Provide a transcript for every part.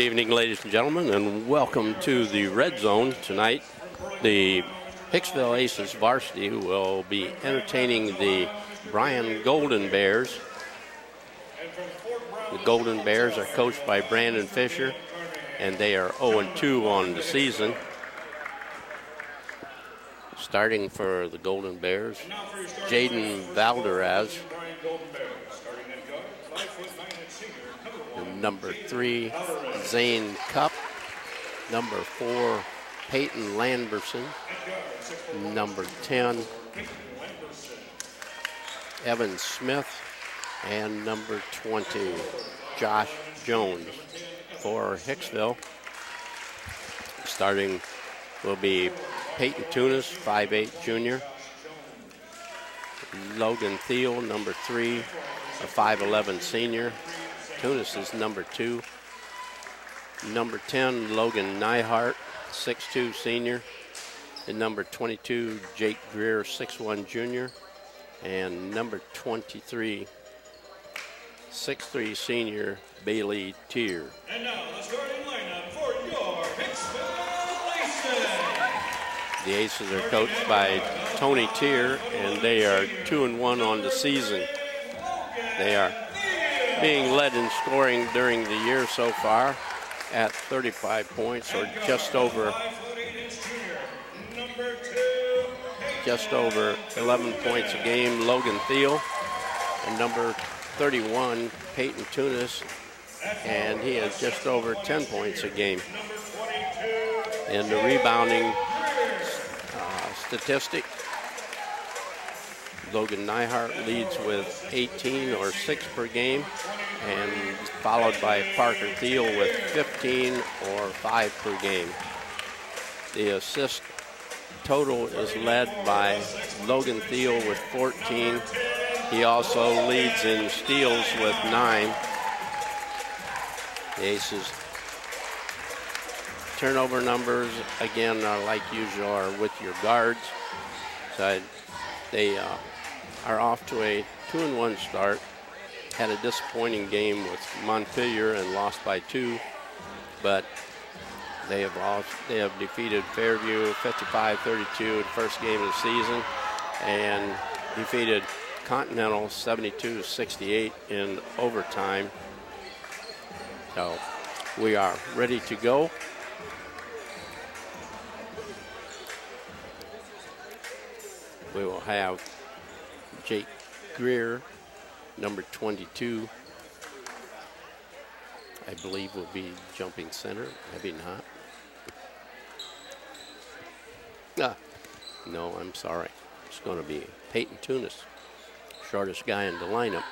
Good evening, ladies and gentlemen, and welcome to the Red Zone. Tonight, the Hicksville Aces Varsity will be entertaining the Bryan Golden Bears. The Golden Bears are coached by Brandon Fisher, and they are 0-2 on the season. Starting for the Golden Bears, Jaden Valderaz. Number 3, Zane Cup. Number 4, Peyton Lamberson. Number 10, Evan Smith. And number 20, Josh Jones. For Hicksville, starting will be Peyton Tunis, 5'8" junior. Logan Thiel, number 3, a 5'11" senior. Tunis is number 2. Number 10, Logan Nyhart, 6'2" senior. And number 22, Jake Greer, 6'1" junior. And number 23, 6'3" senior, Bailey Tier. And now the starting lineup for your Hicksville Aces. The Aces are coached by Tony Tier, and they are 2-1 on the season. They are being led in scoring during the year so far at 35 points, or just over 11 points a game. Logan Thiel, and number 31, Peyton Tunis, and he has just over 10 points a game. In the rebounding statistic, Logan Nyhart leads with 18, or 6 per game, and followed by Parker Thiel with 15 or 5 per game. The assist total is led by Logan Thiel with 14. He also leads in steals with 9. The Aces turnover numbers, again, are like usual, are with your guards. So they are off to a 2-1 start. Had a disappointing game with Montpelier and lost by 2, but they have defeated Fairview 55-32 the first game of the season, and defeated Continental 72-68 in overtime. So we are ready to go. We will have Jake Greer, number 22, I believe will be jumping center, maybe not. No, I'm sorry. It's going to be Peyton Tunis, shortest guy in the lineup,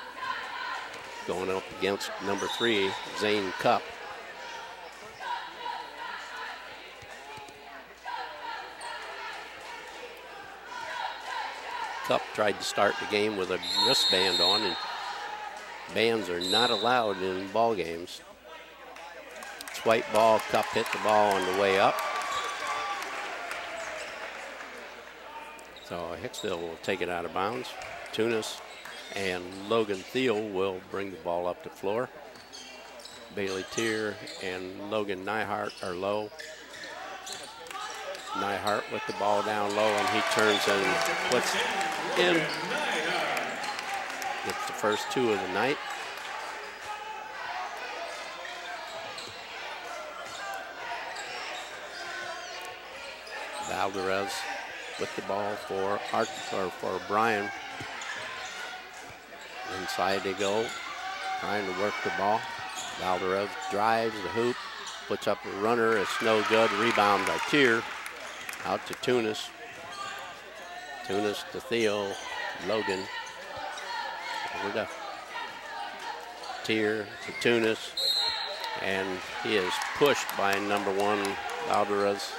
going up against number 3, Zane Cup. Cup tried to start the game with a wristband on, and bands are not allowed in ball games. It's white ball. Cup hit the ball on the way up. So Hicksville will take it out of bounds. Tunis and Logan Thiel will bring the ball up the floor. Bailey Tier and Logan Nyhart are low. Nyhart with the ball down low, and he turns and puts in. Gets the first 2 of the night. Valderaz with the ball for Bryan. Inside they go, trying to work the ball. Valderaz drives the hoop, puts up a runner. It's no good. Rebound by Tier. Out to Tunis. Tunis to Thiel. Logan. Over to Tier to Tunis. And he is pushed by number 1, Valderaz.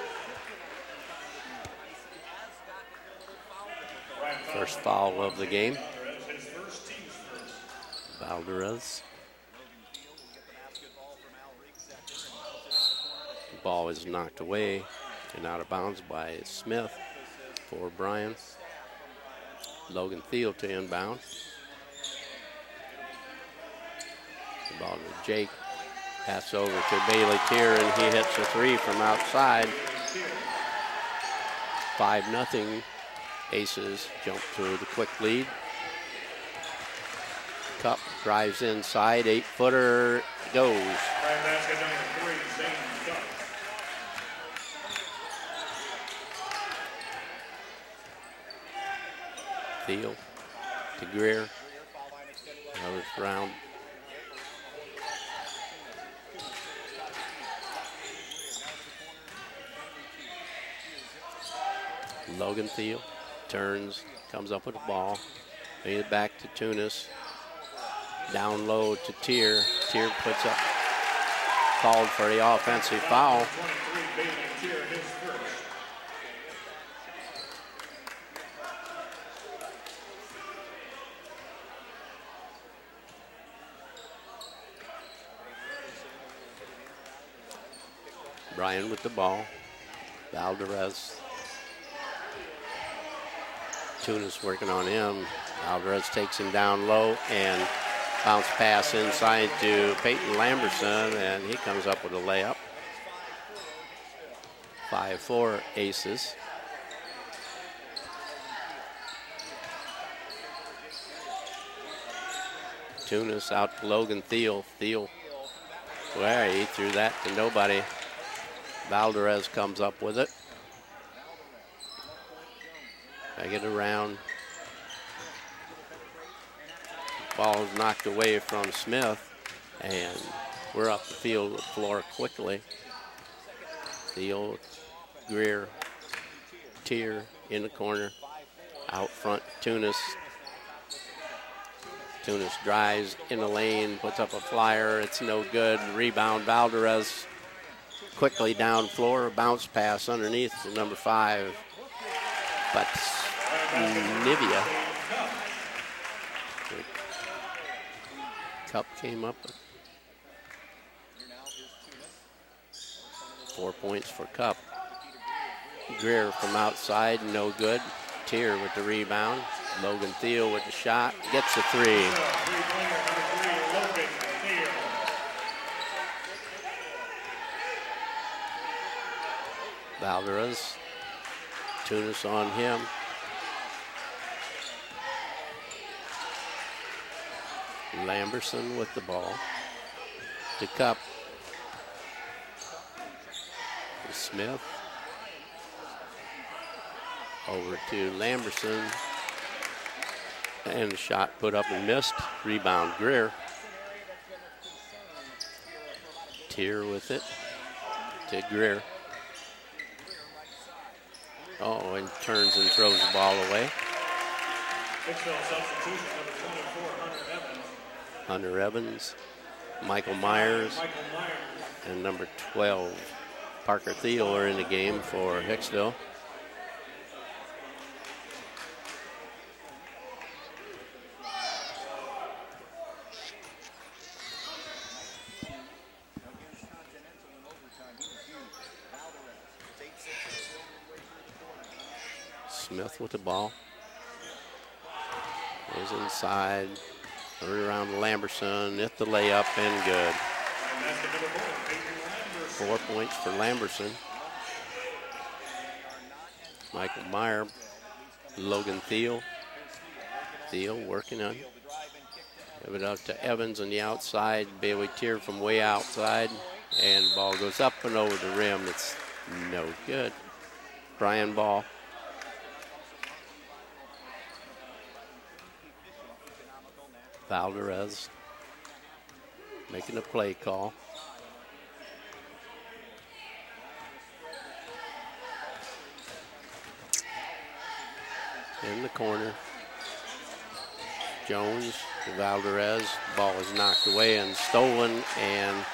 First foul of the game. Valderaz. The ball is knocked away and out of bounds by Smith for Bryan. Logan Thiel to inbound. The ball to Jake Pass over to Bailey Tier, and he hits a three from outside. 5-0. Aces jump to the quick lead. Cup drives inside, 8-footer, goes. Basket number 3, Zane Cup. Thiel to Greer. Another round. Logan Thiel turns, comes up with the ball. Made it back to Tunis. Down low to Tier. Tier puts up, called for the offensive foul. 23, Bailey Tier, his first. Bryan with the ball. Valdez. Tunis working on him. Valdez takes him down low and bounce pass inside to Peyton Lamberson, and he comes up with a layup. 5-4 Aces. Tunis out to Logan Thiel. Thiel, well, he threw that to nobody. Valdez comes up with it. Back it around. Ball is knocked away from Smith, and we're up the field floor quickly. Thiel, Greer, Tier in the corner. Out front, Tunis. Tunis drives in the lane, puts up a flyer. It's no good. Rebound, Valdez quickly down floor. Bounce pass underneath to number 5. But Nivea. Cup came up. 4 points for Cup. Greer from outside, no good. Tier with the rebound. Logan Thiel with the shot, gets a 3. Valdez, Tunis on him. Lamberson with the ball to Cup. To Smith. Over to Lamberson. And the shot put up and missed. Rebound Greer. Tier with it to Greer. Oh, and turns and throws the ball away. Hicksville substitution, number 24, Hunter Evans. Hunter Evans, Michael Myers, and number 12, Parker Thiel are in the game for Hicksville. Smith with the ball. Goes inside. Third around to Lamberson. Hit the layup and good. 4 points for Lamberson. Michael Meyer. Logan Thiel. Thiel working on it. Give it out to Evans on the outside. Bailey Tier from way outside. And the ball goes up and over the rim. It's no good. Bryan ball. Valdez making a play call. In the corner. Jones to Valdez. Ball is knocked away and stolen, and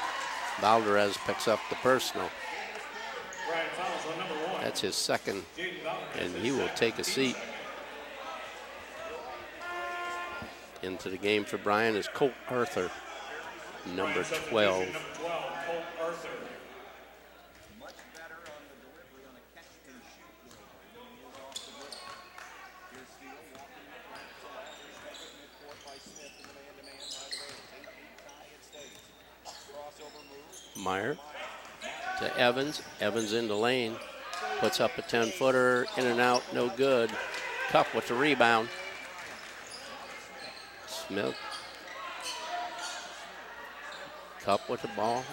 Valdez picks up the personal. That's his second, and he will take a seat. Into the game for Bryan is Colt Arthur, number 12. Crossover move. Meyer to Evans. Evans into lane. Puts up a 10-footer. In and out, no good. Cup with the rebound. Smith. Cup with the ball.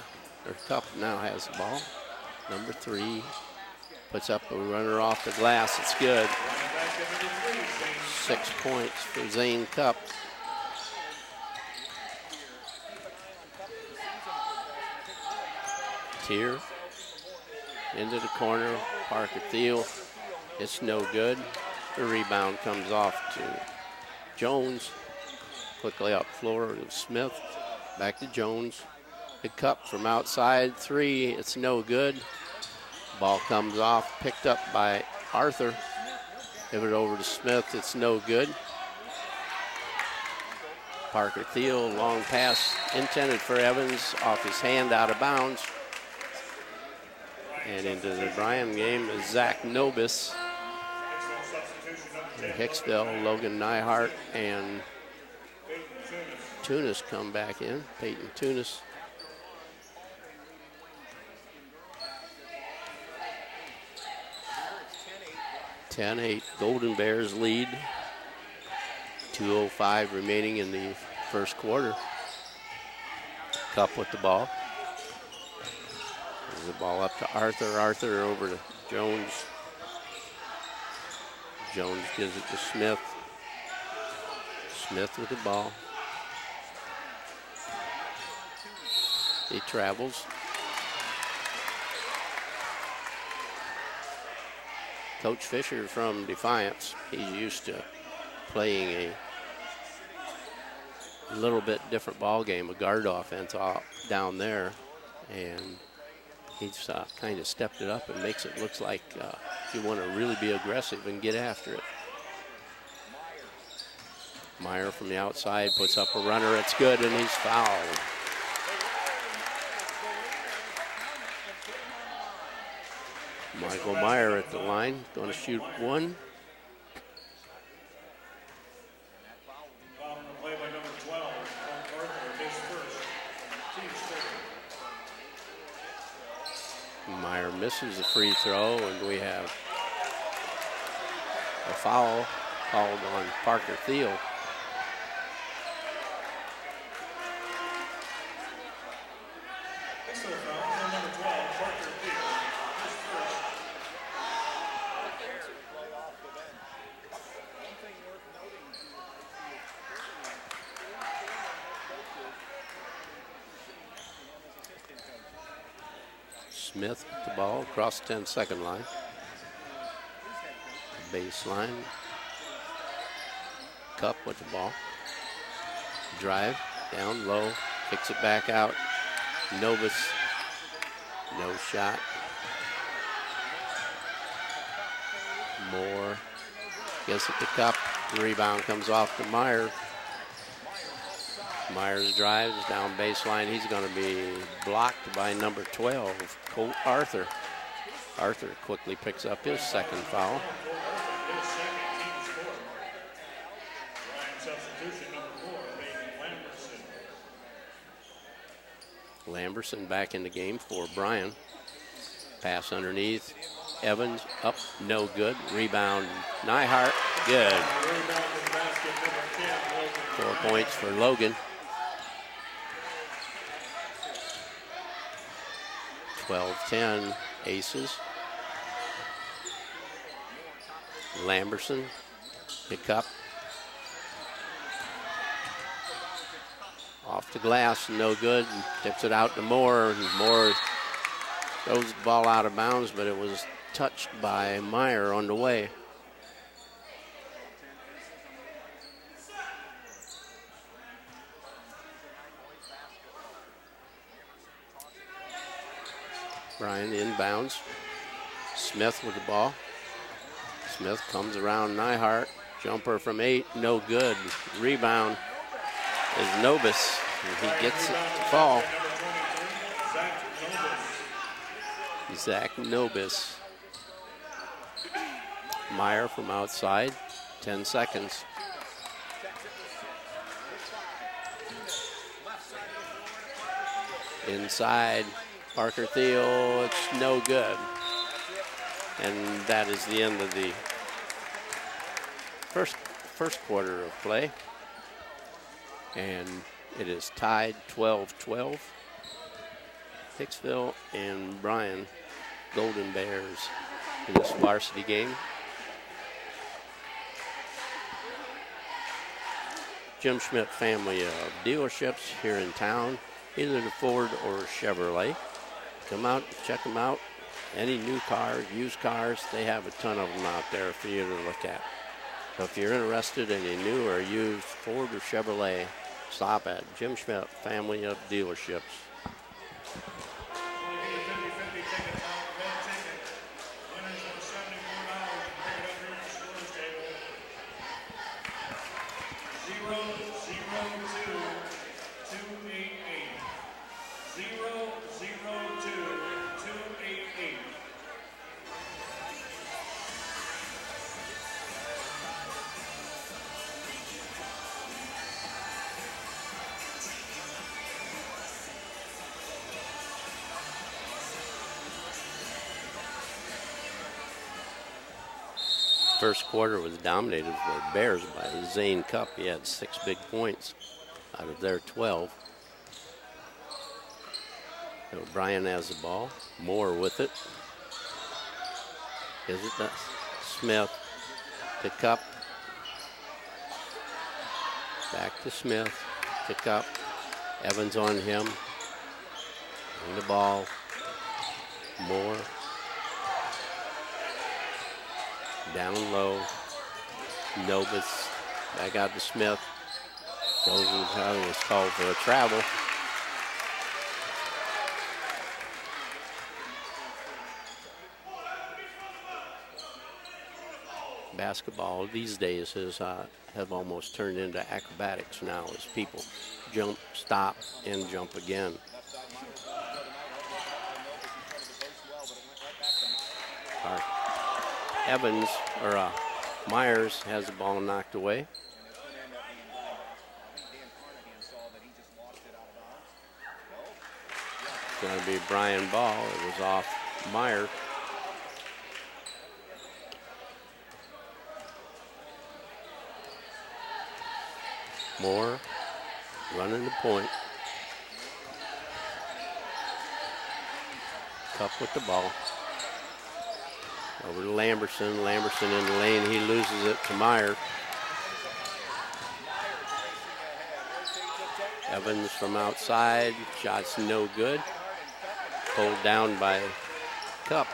Or Cup now has the ball. Number 3. Puts up a runner off the glass. It's good. 6 points for Zane Cup. Tier into the corner. Parker Thiel. It's no good. The rebound comes off to Jones. Quickly up floor to Smith. Back to Jones. The Cup from outside. 3. It's no good. Ball comes off. Picked up by Arthur. Give it over to Smith. It's no good. Parker Thiel, long pass intended for Evans. Off his hand, out of bounds. And into the Bryan game is Zach Nobis. And Hicksville, Logan Nyhart, and Tunis come back in. Peyton Tunis. (10-8) Golden Bears lead. 2:05 remaining in the first quarter. Cup with the ball. There's the ball up to Arthur. Arthur over to Jones. Jones gives it to Smith. Smith with the ball. He travels. Coach Fisher from Defiance, he's used to playing a little bit different ball game, a guard offense down there, and he's kind of stepped it up and makes it look like you want to really be aggressive and get after it. Meyer from the outside puts up a runner. It's good, and he's fouled. Michael Meyer at the line, going to shoot 1. Meyer misses the free throw, and we have a foul called on Parker Thiel. Smith with the ball across the 10-second line. Baseline. Cup with the ball. Drive down low. Kicks it back out. Novus. No shot. Moore gets it to Cup. The rebound comes off to Meyer. Myers drives down baseline. He's going to be blocked by number 12, Colt Arthur. Arthur quickly picks up his second foul. Lamberson back in the game for Bryan. Pass underneath. Evans up, no good. Rebound, Nyhart, good. 4 points for Logan. 12-10 Aces. Lamberson, pick up. Off the glass, no good. Tips it out to Moore. And Moore throws the ball out of bounds, but it was touched by Meyer on the way. Bryan inbounds. Smith with the ball. Smith comes around Nyhart. Jumper from 8, no good. Rebound is Nobis. And he gets it to fall. Zach Nobis. Meyer from outside. 10 seconds. Inside. Parker Thiel, it's no good. And that is the end of the first quarter of play. And it is tied 12-12. Hicksville and Bryan Golden Bears in this varsity game. Jim Schmidt family of dealerships here in town, either the Ford or Chevrolet. Come out, check them out. Any new cars, used cars, they have a ton of them out there for you to look at. So if you're interested in a new or used Ford or Chevrolet, stop at Jim Schmidt family of dealerships. First quarter was dominated for the Bears by Zane Cup. He had 6 big points out of their 12. So Bryan has the ball. Moore with it. Gives it to Smith. To Cup. Back to Smith. To Cup. Evans on him. On the ball. Moore. Down low. Novus back out to Smith. Goes and was called for a travel. Basketball these days have almost turned into acrobatics now as people jump, stop, and jump again. Evans, or Myers, has the ball knocked away. It's going to be Bryan ball. It was off Meyer. Moore running the point. Cup with the ball. Over to Lamberson. Lamberson in the lane. He loses it to Meyer. Evans from outside. Shot's no good. Pulled down by Cup.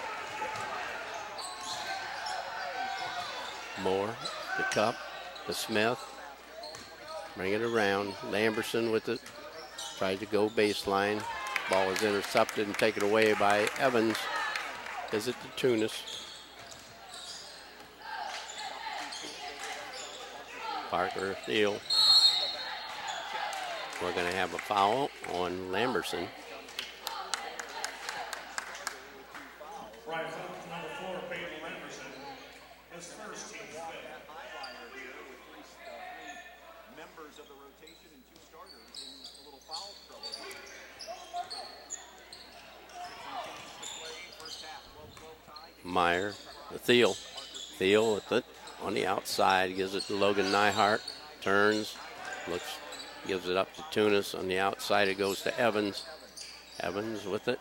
Moore, the Cup, to Smith. Bring it around. Lamberson with it. Tried to go baseline. Ball is intercepted and taken away by Evans. Is it to Tunis? Parker Thiel. We're going to have a foul on Lamberson. Number 4, Peyton Lamberson. His first team members of the rotation and 2 starters in a little foul trouble. Meyer, Thiel. Thiel with it on the outside, gives it to Logan Neihart, turns, looks, gives it up to Tunis. On the outside, it goes to Evans. Evans with it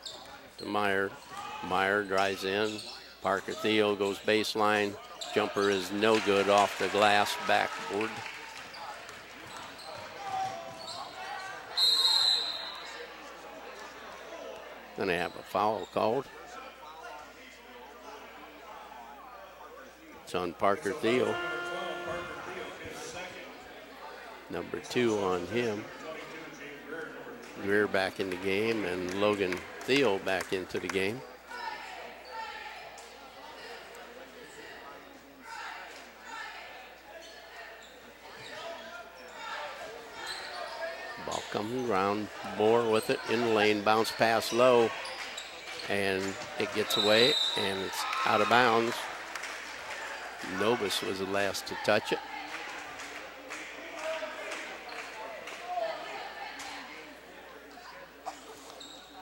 to Meyer. Meyer drives in. Parker Thiel goes baseline. Jumper is no good off the glass backboard. Gonna have a foul called. It's on Parker Thiel. Number 2 on him. Greer back in the game and Logan Thiel back into the game. Ball coming around. Moore with it in the lane. Bounce pass low. And it gets away and it's out of bounds. Novus was the last to touch it.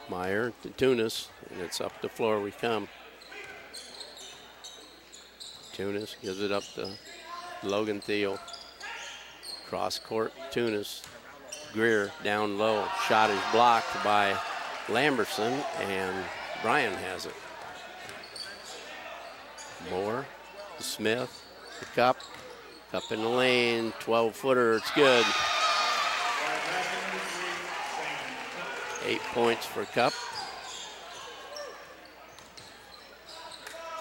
Meyer to Tunis, and it's up the floor we come. Tunis gives it up to Logan Thiel. Cross court, Tunis. Greer down low. Shot is blocked by Lamberson, and Bryan has it. Moore to Smith. The cup. Cup in the lane. 12-footer. It's good. 8 points for Cup.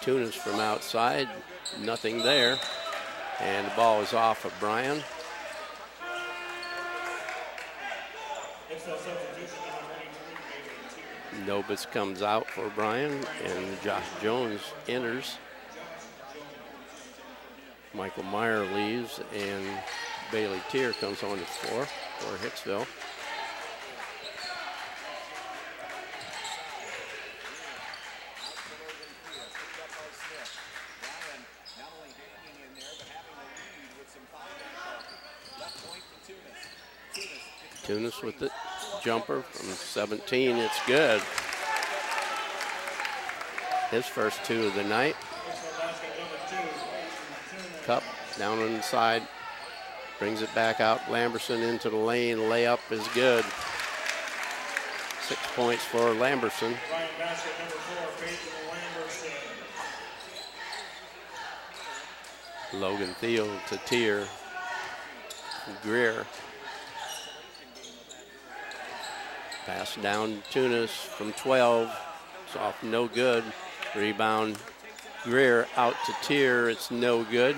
Tunis from outside. Nothing there. And the ball is off of Bryan. Nobis comes out for Bryan, and Josh Jones enters. Michael Meyer leaves, and Bailey Tier comes on the floor for Hicksville. Tunis with the jumper from 17. It's good. His first two of the night. Cup down on the side. Brings it back out. Lamberson into the lane. Layup is good. 6 points for Lamberson. Logan Thiel to Tier. Greer. Pass down Tunis from 12. It's off, no good. Rebound Greer out to Tier. It's no good.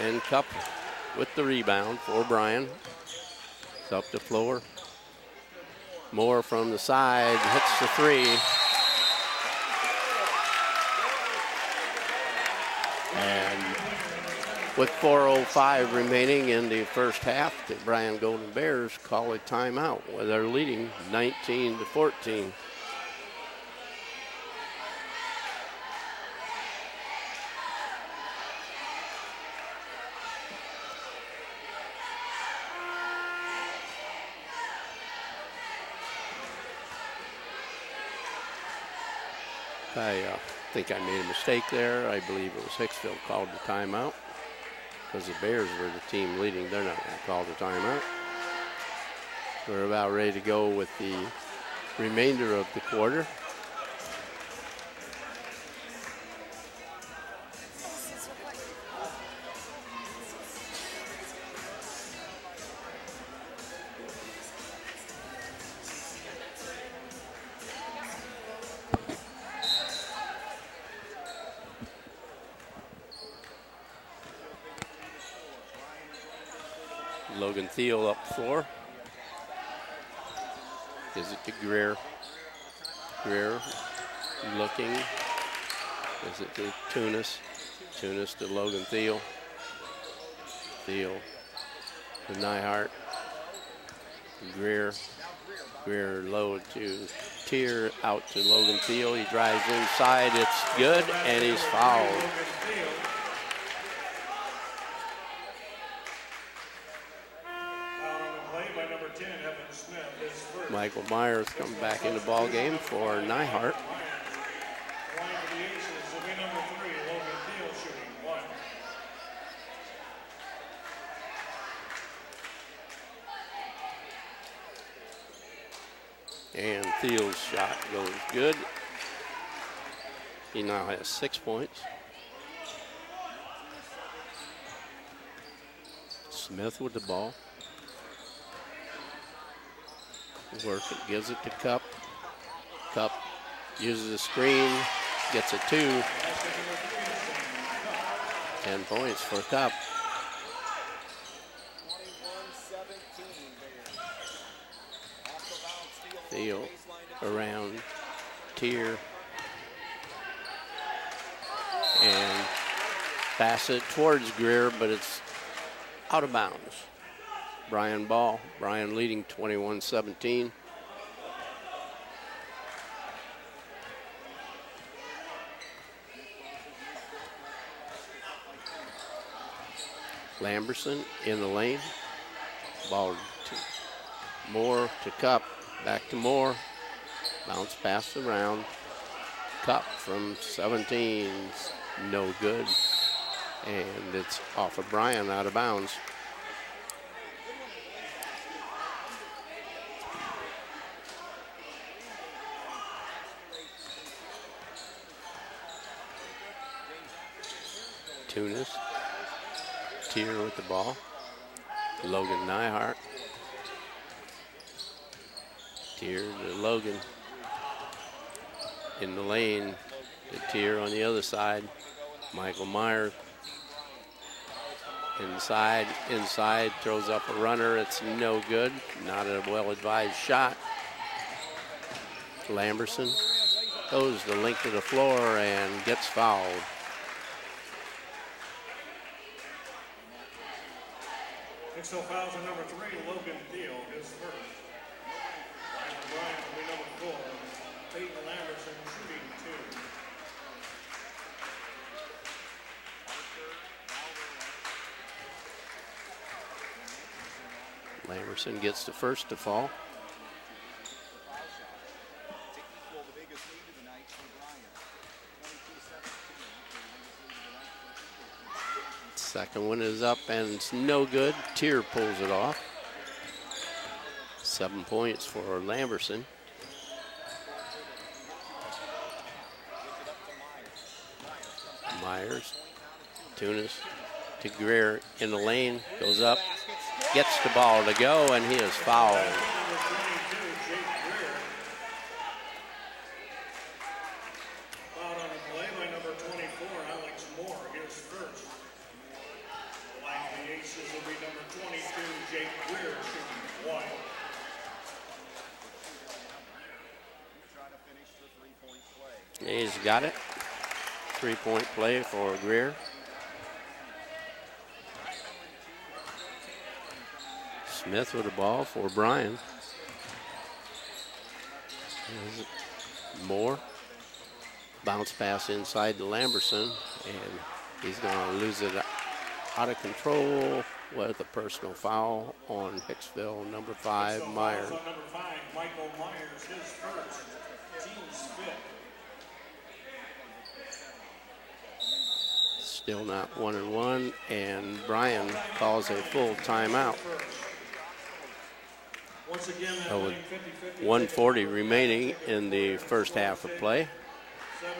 And Cup with the rebound for Bryan. It's up the floor. Moore from the side hits the three. And with 4:05 remaining in the first half, the Bryan Golden Bears call a timeout where they're leading 19-14. I think I made a mistake there. I believe it was Hicksville called the timeout because the Bears were the team leading. They're not going to call the timeout. We're about ready to go with the remainder of the quarter. Logan Thiel up floor. Gives it to Greer. Greer looking. Gives it to Tunis. Tunis to Logan Thiel. Thiel to Nyhart. Greer. Greer low to Tier, out to Logan Thiel. He drives inside. It's good, and he's fouled. Michael Myers come back in the ball game for Nyhart. And Thiel's shot goes good. He now has 6 points. Smith with the ball. Work it, gives it to Cup. Cup uses the screen, gets a 2. 10 points for Cup. Thiel around Tier. And pass it towards Greer, but it's out of bounds. Bryan ball. Bryan leading 21-17. Lamberson in the lane. Ball to Moore to Cup. Back to Moore. Bounce pass around. Cup from 17, no good. And it's off of Bryan, out of bounds. Tunis. Tier with the ball. Logan Nyhart. Tier to Logan. In the lane, the Tier on the other side. Michael Myers. Inside, throws up a runner. It's no good. Not a well-advised shot. Lamberson goes the length of the floor and gets fouled. Hicksville fouls on number 3, Logan Thiel, his first. Bryan will be number 4. Peyton Lamberson shooting 2. Lamberson gets the first to fall. Second one is up and it's no good. Tier pulls it off. 7 points for Lamberson. Myers, Tunis to Greer in the lane, goes up, gets the ball to go, and he is fouled. He's got it. 3-point play for Greer. Smith with the ball for Bryan. Moore. Bounce pass inside to Lamberson, and he's going to lose it out of control with a personal foul on Hicksville, number 5, Myers. Number 5, Michael Myers, his first. Team's fifth. Still not 1-1, and Bryan calls a full timeout. Once again, with 1:40 remaining in the first half of play.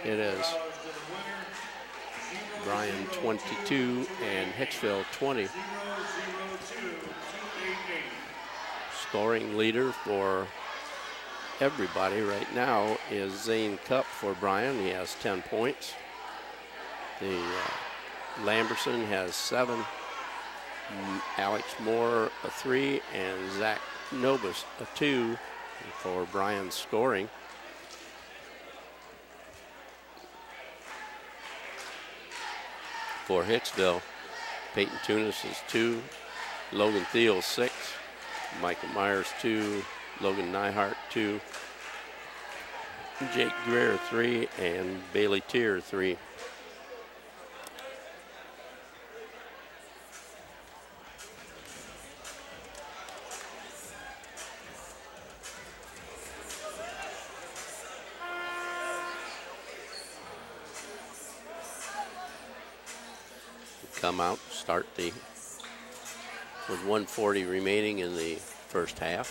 It is Bryan 22 and Hicksville 20. Scoring leader for everybody right now is Zane Cup for Bryan. He has 10 points. The Lamberson has 7. Alex Moore a 3, and Zach Nobis a 2 for Bryan's scoring. For Hicksville, Peyton Tunis is 2, Logan Thiel 6, Michael Myers 2, Logan Nyhart 2, Jake Greer 3, and Bailey Tier 3. Come out, start with 1:40 remaining in the first half.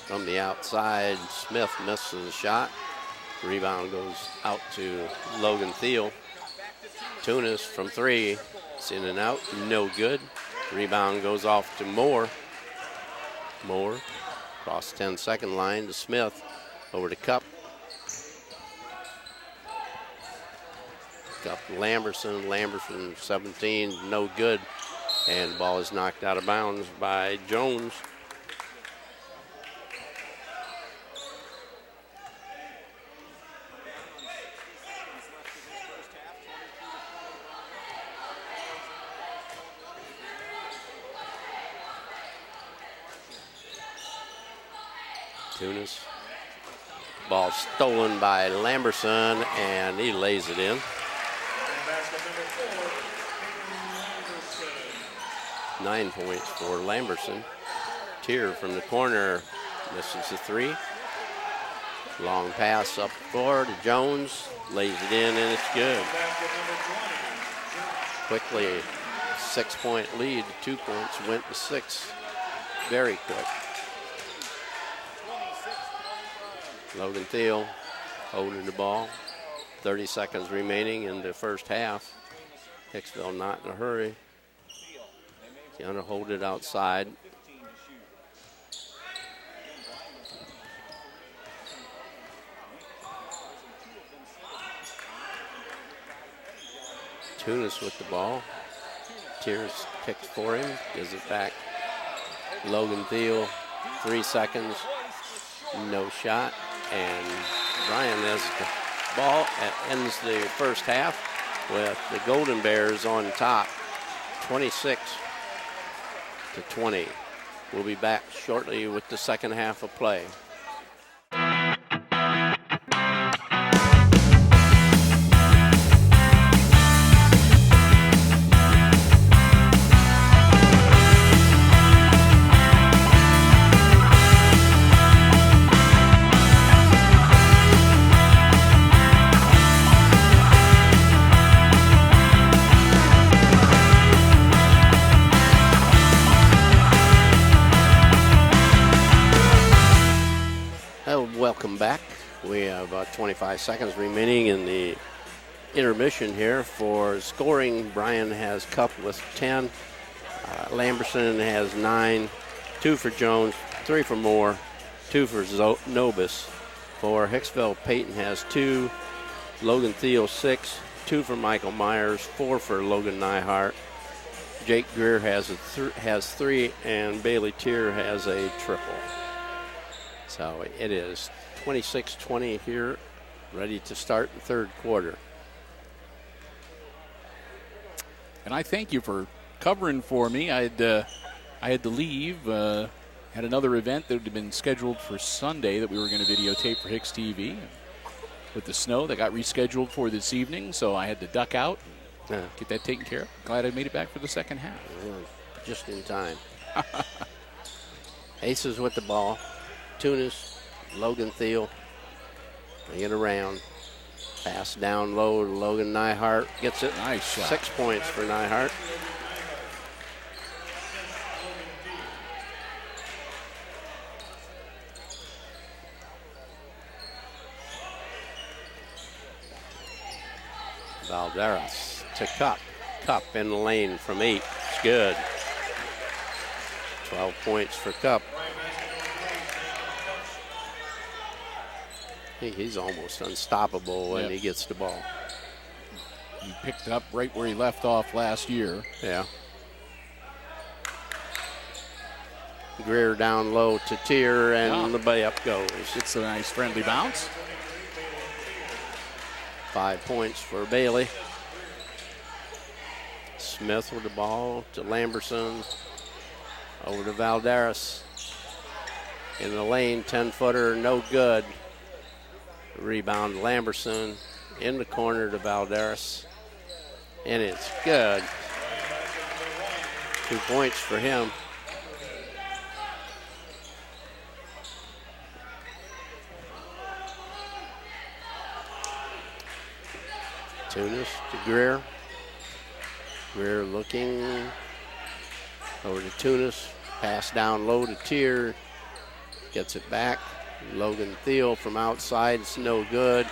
From the outside, Smith misses the shot. Rebound goes out to Logan Thiel. Tunis from 3, it's in and out, no good. Rebound goes off to Moore. Moore across 10-second line to Smith, over to Cup. Cup to Lamberson. Lamberson 17, no good. And the ball is knocked out of bounds by Jones. Tunis. Ball stolen by Lamberson, and he lays it in. Basket number 4, 9 points for Lamberson. Tier from the corner misses the three. Long pass up the floor to Jones. Lays it in, and it's good. basket number 20. Quickly, 6-point lead. 2 points went to 6. Very quick. Logan Thiel holding the ball. 30 seconds remaining in the first half. Hicksville not in a hurry. Gonna hold it outside. Tunis with the ball. Tears kicks for him, gives it back. Logan Thiel, 3 seconds, no shot. And Bryan has the ball and ends the first half with the Golden Bears on top, 26-20. We'll be back shortly with the second half of play. Welcome back. We have 25 seconds remaining in the intermission here for scoring. Bryan has Cup with 10. Lamberson has 9. 2 for Jones, 3 for Moore, 2 for Nobis. For Hicksville, Peyton has 2. Logan Thiel 6. 2 for Michael Myers, 4 for Logan Nyhart. Jake Greer has 3, and Bailey Tier has a triple. So it is 26-20 here, ready to start the third quarter. And I thank you for covering for me. I had to leave. Had another event that had been scheduled for Sunday that we were going to videotape for HIX-TV. With the snow, that got rescheduled for this evening, so I had to duck out and get that taken care of. Glad I made it back for the second half. Just in time. Aces with the ball. Tunis, Logan Thiel, bring it around. Pass down low to Logan Nyhart. Gets it. Nice shot. 6 points for Nyhart. Valderas to Cup. Cup in the lane from 8. It's good. 12 points for Cup. I think he's almost unstoppable when he gets the ball. He picked up right where he left off last year. Yeah. Greer down low to Tier, and the layup goes. It's a nice friendly bounce. 5 points for Bailey. Smith with the ball to Lamberson. Over to Valderas. In the lane, 10-footer, no good. Rebound Lamberson in the corner to Valderas. And it's good. 2 points for him. Tunis to Greer. Greer looking over to Tunis. Pass down low to Tier. Gets it back. Logan Thiel from outside. It's no good.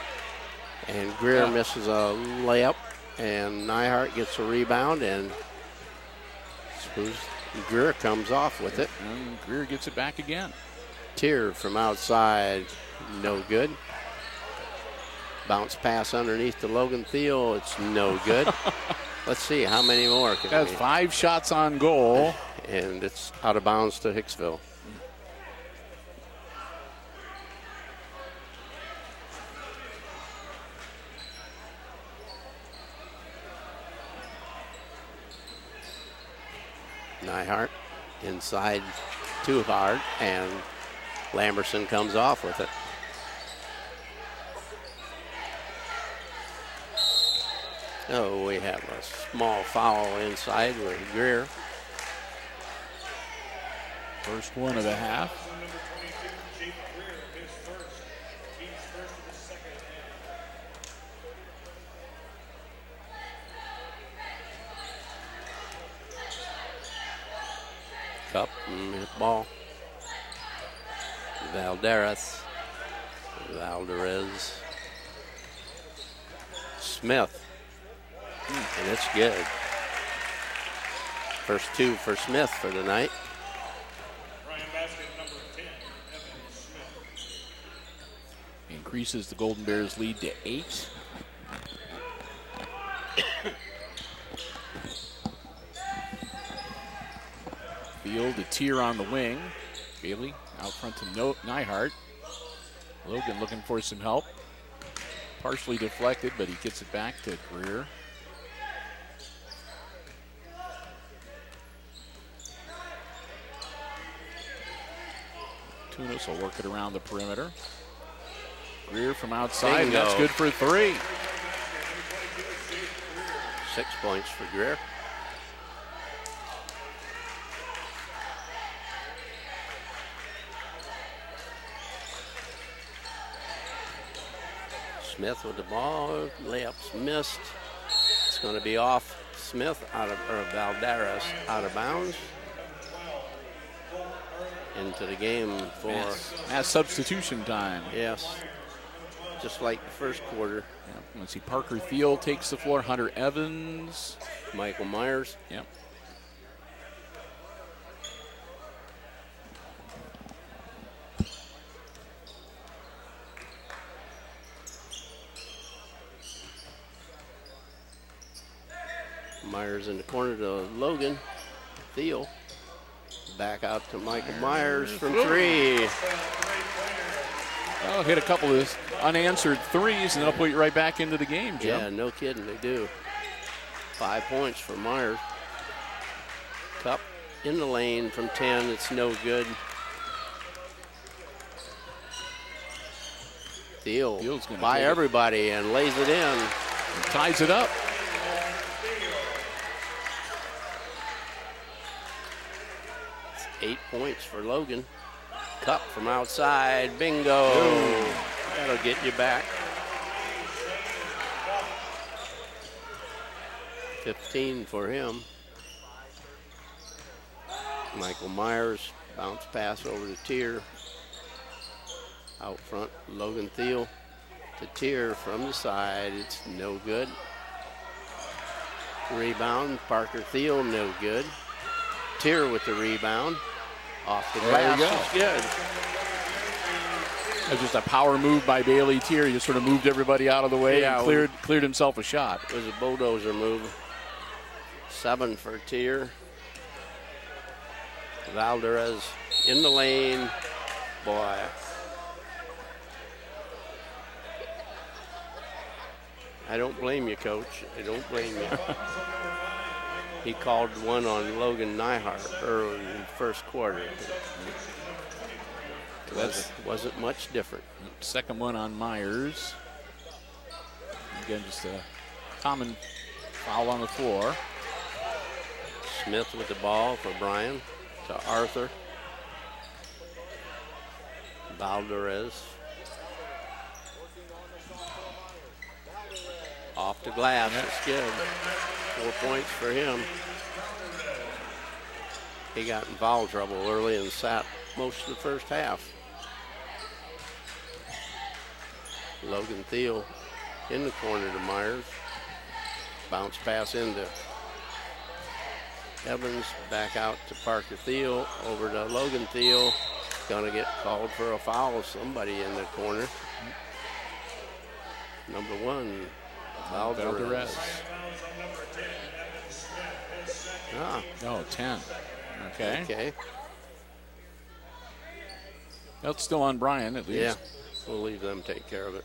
And Greer misses a layup. And Nyhart gets a rebound. And Greer comes off with it. And Greer gets it back again. Tier from outside. No good. Bounce pass underneath to Logan Thiel. It's no good. Let's see how many more. That's 5 shots on goal. And it's out of bounds to Hicksville. Nyhart inside too hard, and Lamberson comes off with it. Oh, we have a small foul inside with Greer. First one of the half. Number 22, Jake Greer, his first. Team's first of the second half. Cup and hit ball. Valderez. Smith. And it's good. First two for Smith for the night. Bryan basket number 10, Evan Smith. Increases the Golden Bears lead to 8. Field to Tier on the wing. Bailey out front to Nyhart. Logan looking for some help. Partially deflected, but he gets it back to Greer. Tunis will work it around the perimeter. Greer from outside, Bingo. That's good for 3. 6 points for Greer. Smith with the ball, layups missed. It's going to be off Smith Valderez out of bounds. Into the game for Mass substitution time. yes, just like the first quarter. Yep. Let's see, Parker Thiel takes the floor. Hunter Evans. Michael Myers. Yep. Myers in the corner to Logan. Thiel. Back out to Michael Myers from 3. Well, hit a couple of unanswered threes, and they'll put you right back into the game, Jim. Yeah, no kidding, they do. 5 points for Myers. Cup in the lane from 10, it's no good. Thiel Thiel's gonna by take it. everybody and lays it in. Ties it up. It's 8 points for Logan. Cup from outside, bingo. That'll get you back. 15 for him. Michael Myers, bounce pass over to Tier. Out front, Logan Thiel to Tier from the side. It's no good. Rebound, Parker Thiel, no good. Tier with the rebound. Off the There glass, you go. it's good. It was just a power move by Bailey Tier. He just sort of moved everybody out of the way Yeah, and cleared himself a shot. It was a bulldozer move. 7 for Tier. Valderez in the lane. Boy. I don't blame you, Coach. I don't blame you. He called one on Logan Nyhart early in the first quarter. Wasn't much different. Second one on Myers. Again, just a common foul on the floor. Smith with the ball for Bryan to Arthur. Valderez. Off the glass, it's good. 4 points for him. He got in foul trouble early and sat most of the first half. Logan Thiel in the corner to Myers. Bounce pass into Evans, back out to Parker Thiel, over to Logan Thiel. Gonna get called for a foul, somebody in the corner. Number 1, Valderez. Ah, No, 10. Okay. okay. That's still on Bryan, at least. Yeah, we'll leave them take care of it.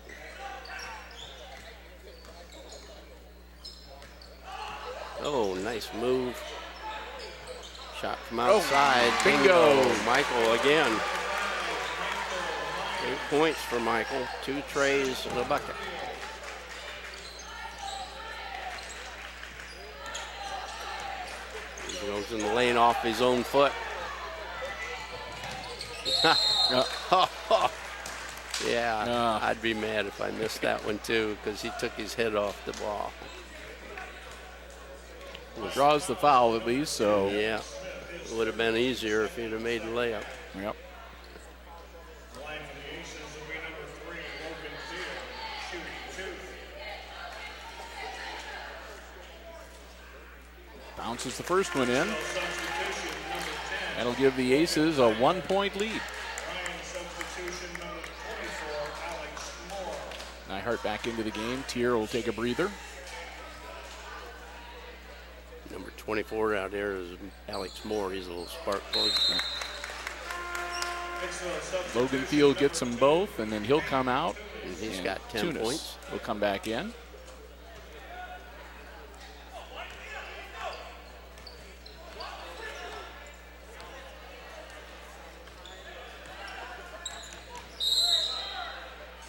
Oh, nice move. Shot from outside. bingo. Michael again. 8 points for Michael. 2 trays and a bucket. was in the lane off his own foot. Yeah, I'd be mad if I missed that one too, because he took his head off the ball. Draws the foul at least, so. Yeah, it would have been easier if he'd have made the layup. Yep. Line for the Aces will be number 3, Logan Field, shooting 2. Bounces the first one in. Substitution number 10. That'll give the Aces a 1-point lead. Bryan substitution number 24, Alex Moore. Nyhart back into the game. Tier will take a breather. Number 24 out there is Alex Moore. He's a little spark plug. Logan Field gets them both, and then he'll come out. And he's got 10 points. Will come back in.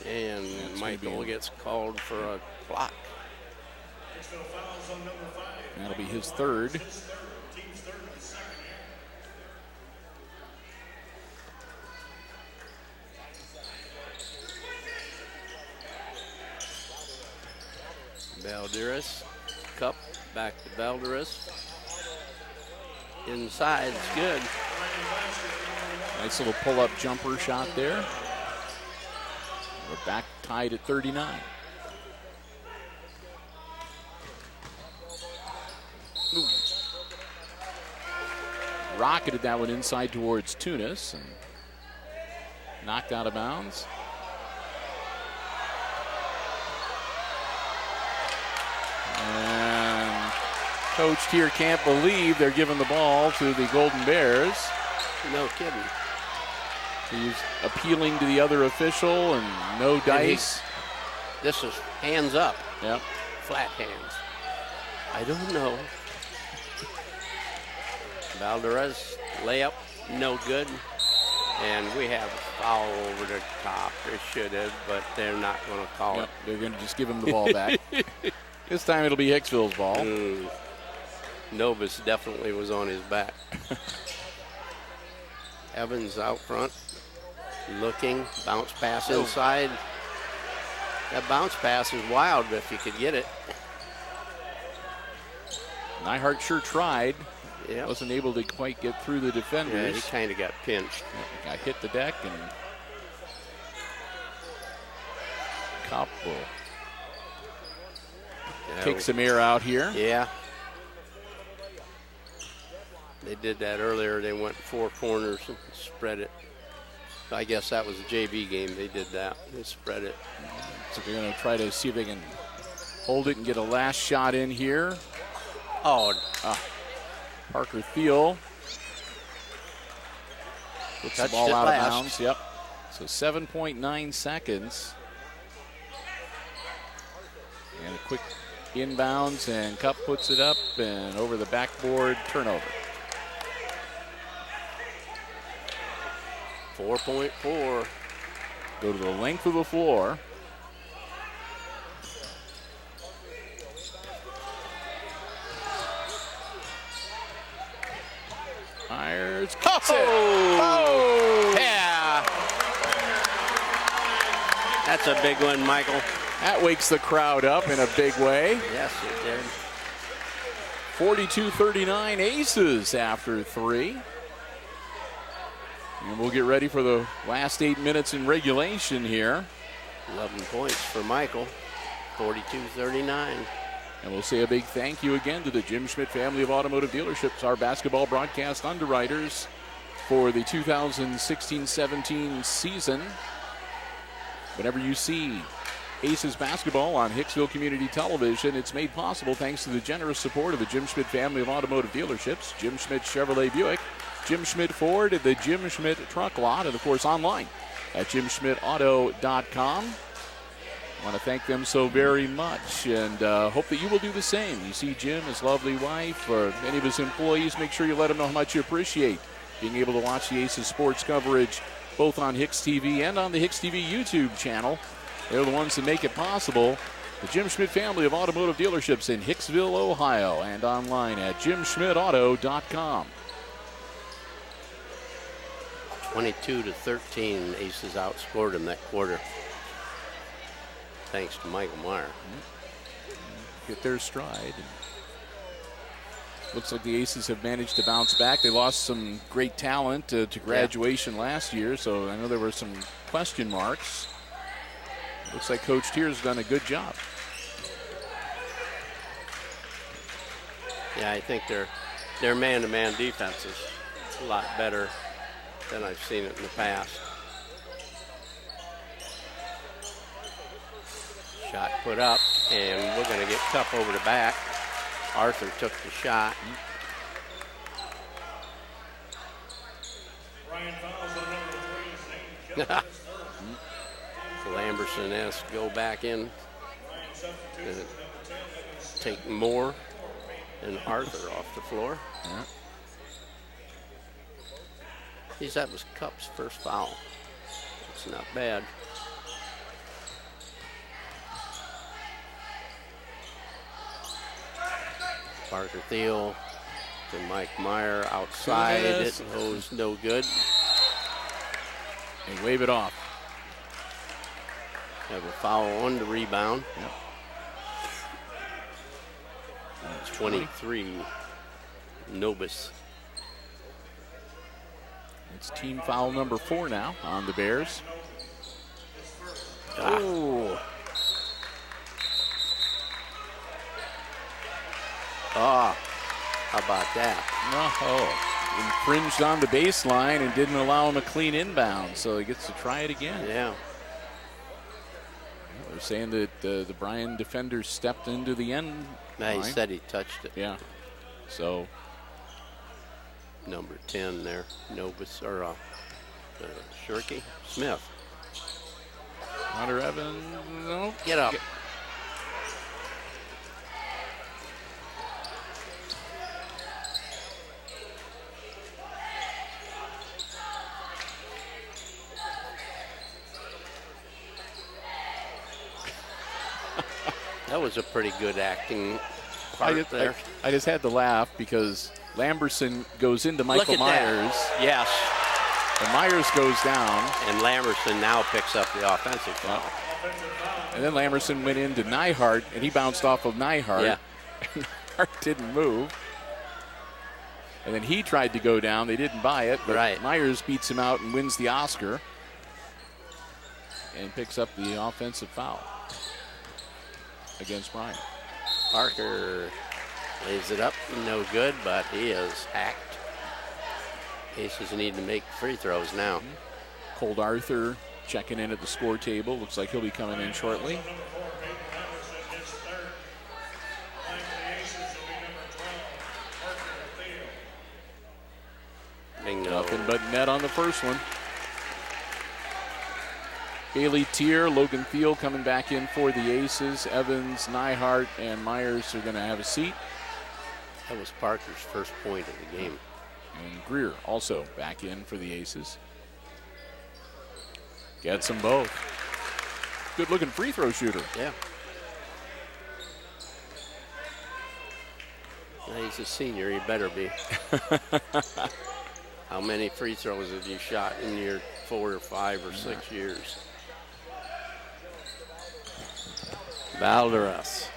And Michael gets called for a block. That'll be his third. Valderas, Cup, back to Valderas. Inside, it's good. Nice little pull-up jumper shot there. We're back tied at 39. Ooh. Rocketed that one inside towards Tunis and knocked out of bounds. And Coach Tier can't believe they're giving the ball to the Golden Bears. No kidding. He's appealing to the other official and no dice. This is hands up. Yep. Flat hands. I don't know. Valderas, layup, no good. And we have a foul over the top. They should have, but they're not going to call it. They're going to just give him the ball back. This time it'll be Hicksville's ball. Novus definitely was on his back. Evans out front, looking, bounce pass inside. That bounce pass is wild if you could get it. Nyhart sure tried. Yeah. Wasn't able to quite get through the defenders. Yeah, he kind of got pinched. Got hit the deck and Kopp will take some air out here. Yeah. They did that earlier. They went 4 corners and spread it. I guess that was a JV game. They did that. They spread it. So they're going to try to see if they can hold it and get a last shot in here. Parker Thiel puts the ball out of bounds. Yep. So 7.9 seconds. And a quick inbounds, and Cup puts it up and over the backboard, turnover. 4.4. Go to the length of the floor. Fires. Yeah. That's a big one, Michael. That wakes the crowd up in a big way. Yes, it did. 42-39 Aces after 3. And we'll get ready for the last 8 minutes in regulation here. 11 points for Michael. 42-39. And we'll say a big thank you again to the Jim Schmidt family of automotive dealerships, our basketball broadcast underwriters for the 2016-17 season. Whenever you see Aces basketball on Hicksville Community Television, it's made possible thanks to the generous support of the Jim Schmidt family of automotive dealerships, Jim Schmidt Chevrolet Buick, Jim Schmidt Ford, the Jim Schmidt Truck Lot, and of course online at jimschmidtauto.com. I want to thank them so very much and hope that you will do the same. You see Jim, his lovely wife, or any of his employees, make sure you let them know how much you appreciate being able to watch the Aces sports coverage both on HIX-TV and on the HIX-TV YouTube channel. They're the ones that make it possible. The Jim Schmidt family of automotive dealerships in Hicksville, Ohio, and online at jimschmidtauto.com. 22-13, Aces outscored them that quarter. Thanks to Michael Meyer. Get their stride. Looks like the Aces have managed to bounce back. They lost some great talent to graduation last year, so I know there were some question marks. Looks like Coach Tier's done a good job. Yeah, I think their man-to-man defense is a lot better than I've seen it in the past. Shot put up, and we're going to get Cup over the back. Arthur took the shot. Bryan fouls on number 3. So Lamberson has to go back in and take more than Arthur off the floor. Yeah. That was Cup's first foul. It's not bad. Parker Thiel to Mike Meyer outside. It was no good. They wave it off. Have a foul on the rebound. Yep. It's 23. Nobis. It's team foul number 4 now on the Bears. Oh. Ah, how about that? Oh, infringed on the baseline and didn't allow him a clean inbound, so he gets to try it again. Yeah. They're saying that the Bryan defenders stepped into the end line. He said he touched it. Yeah. So number 10 there, Nobis, or Shirky Smith. Hunter Evans, no. Get up. That was a pretty good acting part there. I just had to laugh because Lamberson goes into Michael Myers. That. Yes. And Myers goes down. And Lamberson now picks up the offensive foul. And then Lamberson went into Nyhart, and he bounced off of Nyhart. Yeah. Nyhart didn't move. And then he tried to go down. They didn't buy it, but Myers beats him out and wins the Oscar and picks up the offensive foul against Bryan. Parker lays it up, no good, but he is hacked. Aces need to make free throws now. Cold Arthur checking in at the score table. Looks like he'll be coming in shortly. Bingo. Nothing but net on the first one. Bailey Tier, Logan Thiel coming back in for the Aces. Evans, Nyhart, and Myers are going to have a seat. That was Parker's first point of the game. And Greer also back in for the Aces. Gets them both. Good looking free throw shooter. Yeah. Now he's a senior, he better be. How many free throws have you shot in your 4 or 5 or 6 years? Valderas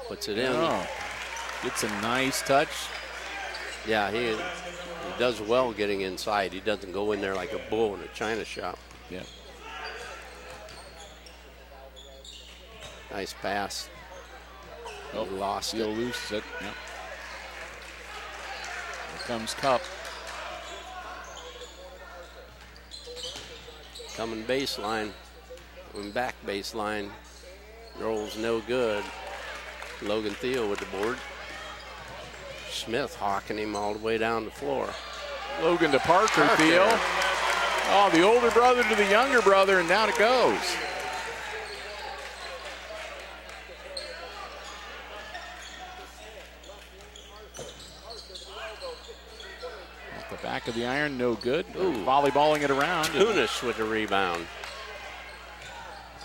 puts it in. Oh, gets a nice touch. Yeah, he does well getting inside. He doesn't go in there like a bull in a china shop. Yeah. Nice pass. Oh, lost Thiel it. loses it. Yep. Here comes Cup. Coming baseline. Going back baseline. Rolls no good. Logan Thiel with the board. Smith hawking him all the way down the floor. Logan to Parker Thiel. Oh, the older brother to the younger brother, and down it goes. At the back of the iron, no good. Ooh. Volleyballing it around. Tunis with the rebound.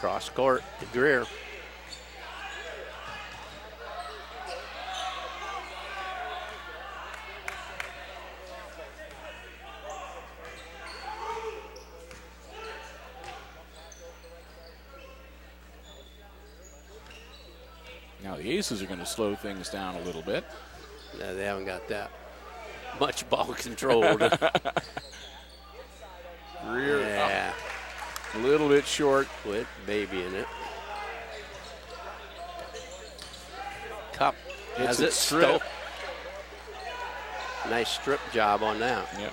Cross court to Greer. Now the Aces are going to slow things down a little bit. No, they haven't got that much ball controlled. Rear yeah. up. A little bit short. Quit babying it. Cup Hits has it it strip. Nice strip job on that. Yep.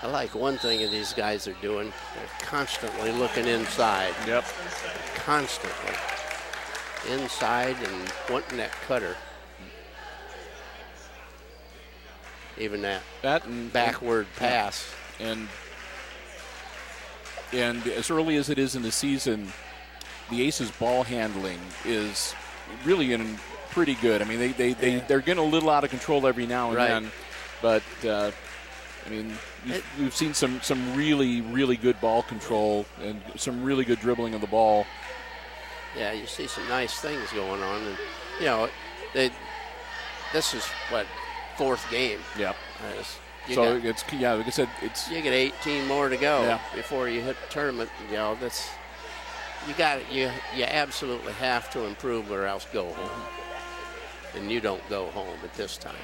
I like one thing that these guys are doing. They're constantly looking inside. Yep. Constantly. Inside and wanting that cutter. Even that and backward pass. And as early as it is in the season, the Aces' ball handling is really in pretty good. I mean, they're getting a little out of control every now and then, but I mean, we've seen some really, really good ball control and some really good dribbling of the ball. Yeah, you see some nice things going on, and you know, this is what, 4th game. Yep. So like I said, you get 18 more to go Yeah. before you hit the tournament. You know, that's you absolutely have to improve or else go home, and you don't go home at this time.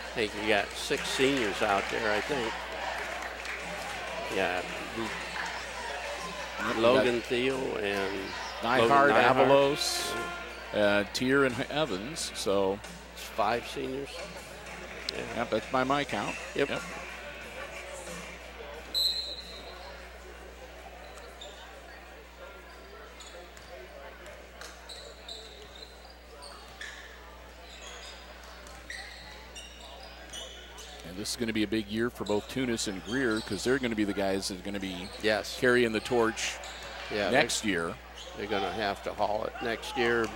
I think you got 6 seniors out there. I think. Yeah. Logan Thiel and Nyhard, Logan Avalos, Tier, and Evans. So 5 seniors. Yeah. Yep, that's by my count. Yep. And this is going to be a big year for both Tunis and Greer because they're going to be the guys that are going to be Yes. carrying the torch next year. They're going to have to haul it next year.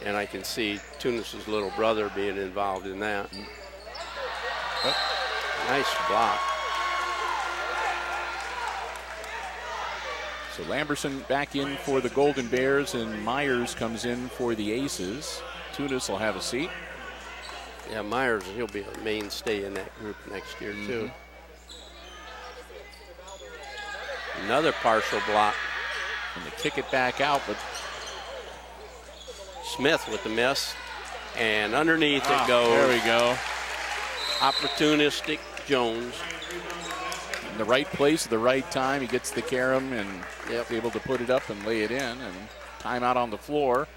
And I can see Tunis's little brother being involved in that. Oh. Nice block. So Lamberson back in for the Golden Bears, and Myers comes in for the Aces. Tunis will have a seat. Yeah, Myers, he'll be a mainstay in that group next year, too. Another partial block. And they kick it back out, but Smith with the miss. And underneath it goes. There we go. Opportunistic Jones. In the right place at the right time. He gets the carom and Yep. able to put it up and lay it in. And timeout on the floor.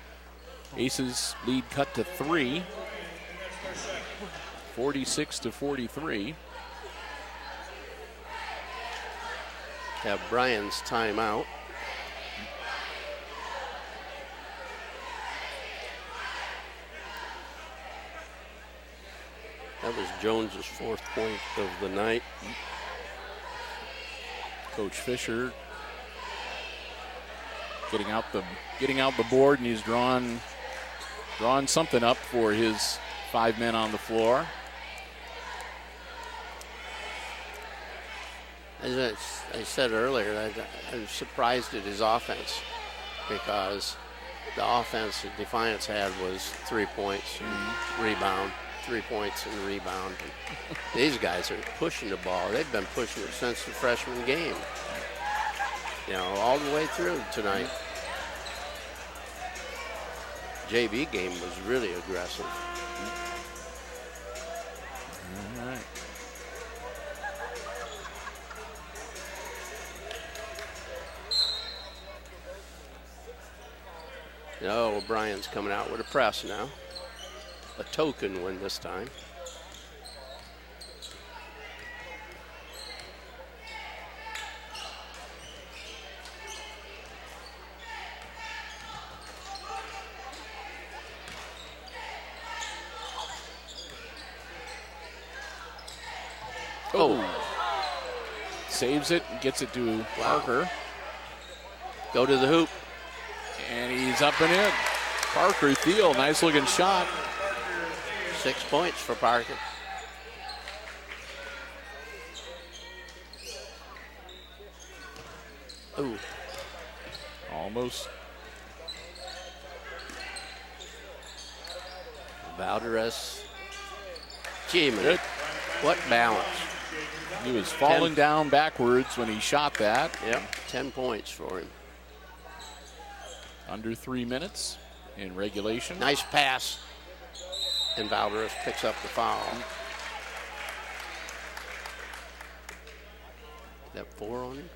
Aces lead cut to 3. 46-43. Have Bryan's timeout. That was Jones's 4th point of the night. Coach Fisher getting out the board, and he's drawn something up for his 5 men on the floor. As I said earlier, I'm surprised at his offense because the offense that Defiance had was 3 points and rebound, 3 points and rebound. And these guys are pushing the ball. They've been pushing it since the freshman game. You know, all the way through tonight. JV game was really aggressive. All right. No, O'Brien's coming out with a press now. A token win this time. Oh. Saves it and gets it to Parker. Go to the hoop. And he's up and in. Parker Thiel, nice looking shot. 6 points for Parker. Ooh. Almost. Valdez. Gee, man. Good. What balance. He was falling down backwards when he shot that. Yep, 10 points for him. Under 3 minutes in regulation. Nice pass. And Valderez picks up the foul. Is that 4 on him?